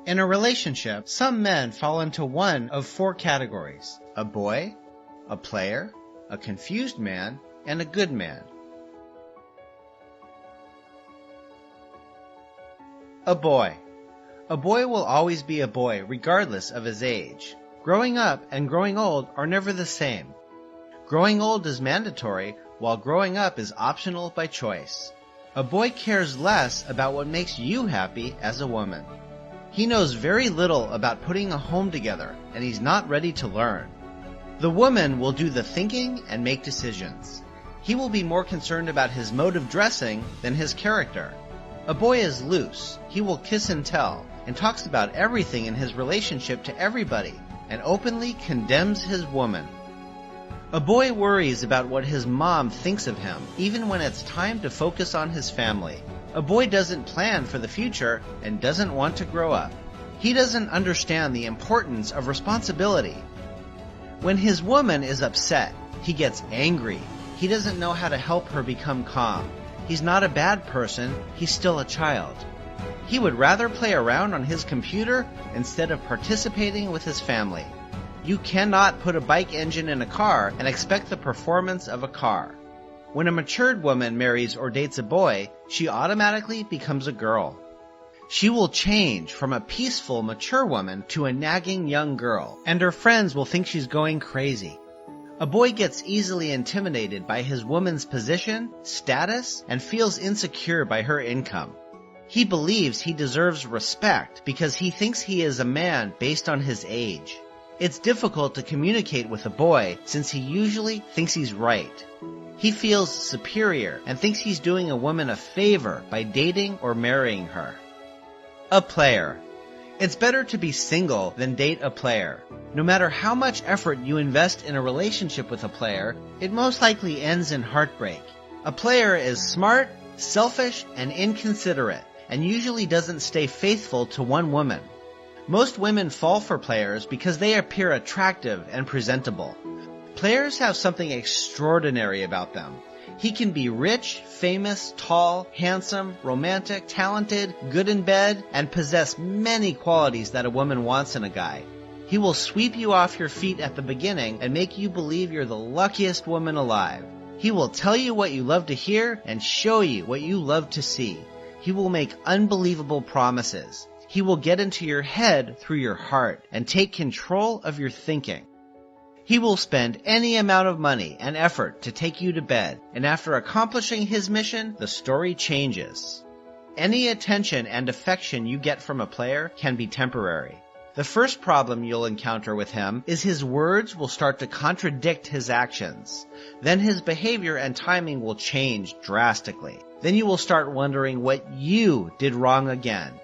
In a relationship, some men fall into one of four categories: a boy, a player, a confused man, and a good man. A boy. A boy will always be a boy regardless of his age. Growing up and growing old are never the same. Growing old is mandatory, while growing up is optional by choice. A boy cares less about what makes you happy as a woman. He knows very little about putting a home together, and he's not ready to learn. The woman will do the thinking and make decisions. He will be more concerned about his mode of dressing than his character. A boy is loose. He will kiss and tell, and talks about everything in his relationship to everybody, and openly condemns his woman. A boy worries about what his mom thinks of him, even when it's time to focus on his family. A boy doesn't plan for the future and doesn't want to grow up. He doesn't understand the importance of responsibility. When his woman is upset, he gets angry. He doesn't know how to help her become calm. He's not a bad person, he's still a child. He would rather play around on his computer instead of participating with his family. You cannot put a bike engine in a car and expect the performance of a car. When a matured woman marries or dates a boy, she automatically becomes a girl. She will change from a peaceful, mature woman to a nagging young girl, and her friends will think she's going crazy. A boy gets easily intimidated by his woman's position, status, and feels insecure by her income. He believes he deserves respect because he thinks he is a man based on his age. It's difficult to communicate with a boy since he usually thinks he's right. He feels superior and thinks he's doing a woman a favor by dating or marrying her. A player. It's better to be single than date a player. No matter how much effort you invest in a relationship with a player, it most likely ends in heartbreak. A player is smart, selfish, and inconsiderate, and usually doesn't stay faithful to one woman. Most women fall for players because they appear attractive and presentable. Players have something extraordinary about them. He can be rich, famous, tall, handsome, romantic, talented, good in bed, and possess many qualities that a woman wants in a guy. He will sweep you off your feet at the beginning and make you believe you're the luckiest woman alive. He will tell you what you love to hear and show you what you love to see. He will make unbelievable promises. He will get into your head through your heart and take control of your thinking. He will spend any amount of money and effort to take you to bed, and after accomplishing his mission, the story changes. Any attention and affection you get from a player can be temporary. The first problem you'll encounter with him is his words will start to contradict his actions. Then his behavior and timing will change drastically. Then you will start wondering what you did wrong again.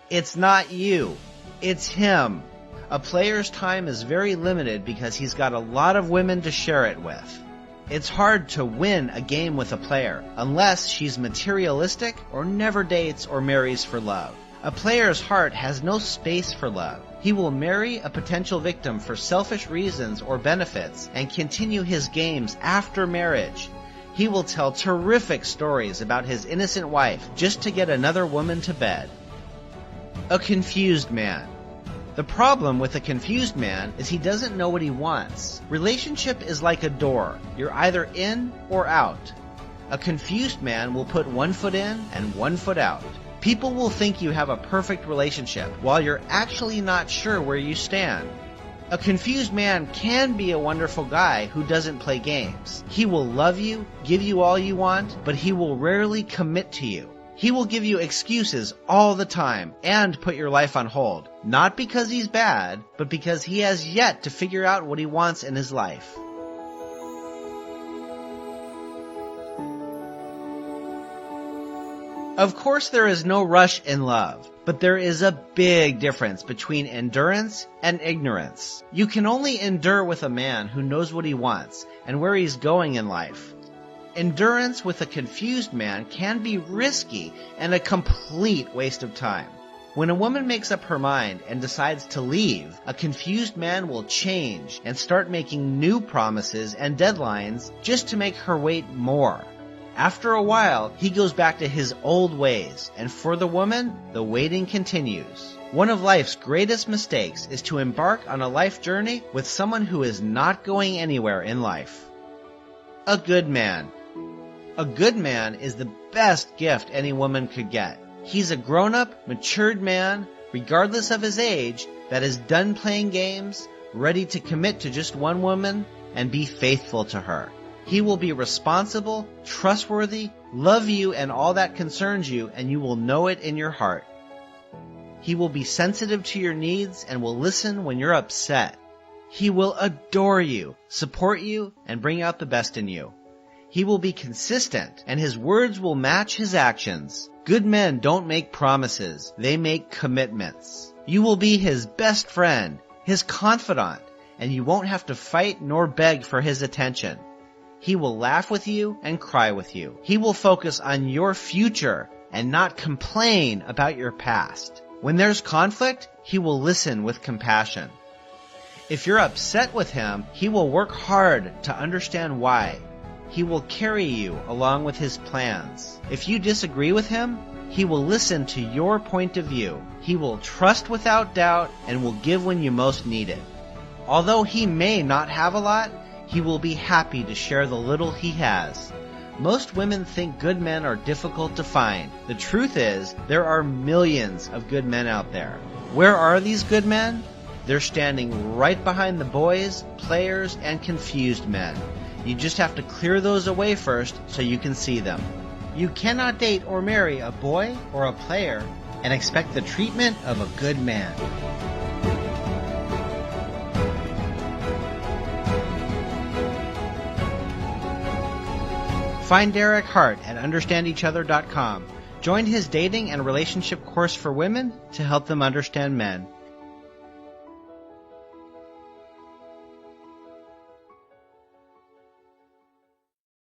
It's not you. It's him. A player's time is very limited because he's got a lot of women to share it with. It's hard to win a game with a player unless she's materialistic or never dates or marries for love. A player's heart has no space for love. He will marry a potential victim for selfish reasons or benefits and continue his games after marriage. He will tell terrific stories about his innocent wife just to get another woman to bed. A confused man. The problem with a confused man is he doesn't know what he wants. Relationship is like a door. You're either in or out. A confused man will put one foot in and one foot out. People will think you have a perfect relationship while you're actually not sure where you stand. A confused man can be a wonderful guy who doesn't play games. He will love you, give you all you want, but he will rarely commit to you. He will give you excuses all the time and put your life on hold, not because he's bad, but because he has yet to figure out what he wants in his life. Of course, there is no rush in love, but there is a big difference between endurance and ignorance. You can only endure with a man who knows what he wants and where he's going in life. Endurance with a confused man can be risky and a complete waste of time. When a woman makes up her mind and decides to leave, a confused man will change and start making new promises and deadlines just to make her wait more. After a while, he goes back to his old ways, and for the woman, the waiting continues. One of life's greatest mistakes is to embark on a life journey with someone who is not going anywhere in life. A good man. A good man is the best gift any woman could get. He's a grown-up, matured man, regardless of his age, that is done playing games, ready to commit to just one woman, and be faithful to her. He will be responsible, trustworthy, love you and all that concerns you, and you will know it in your heart. He will be sensitive to your needs and will listen when you're upset. He will adore you, support you, and bring out the best in you. He will be consistent, and his words will match his actions. Good men don't make promises, they make commitments. You will be his best friend, his confidant, and you won't have to fight nor beg for his attention. He will laugh with you and cry with you. He will focus on your future and not complain about your past. When there's conflict, he will listen with compassion. If you're upset with him, he will work hard to understand why. He will carry you along with his plans. If you disagree with him, he will listen to your point of view. He will trust without doubt and will give when you most need it. Although he may not have a lot, he will be happy to share the little he has. Most women think good men are difficult to find. The truth is, there are millions of good men out there. Where are these good men? They're standing right behind the boys, players, and confused men. You just have to clear those away first so you can see them. You cannot date or marry a boy or a player and expect the treatment of a good man. Find Derek Hart at understandeachother.com. Join his dating and relationship course for women to help them understand men.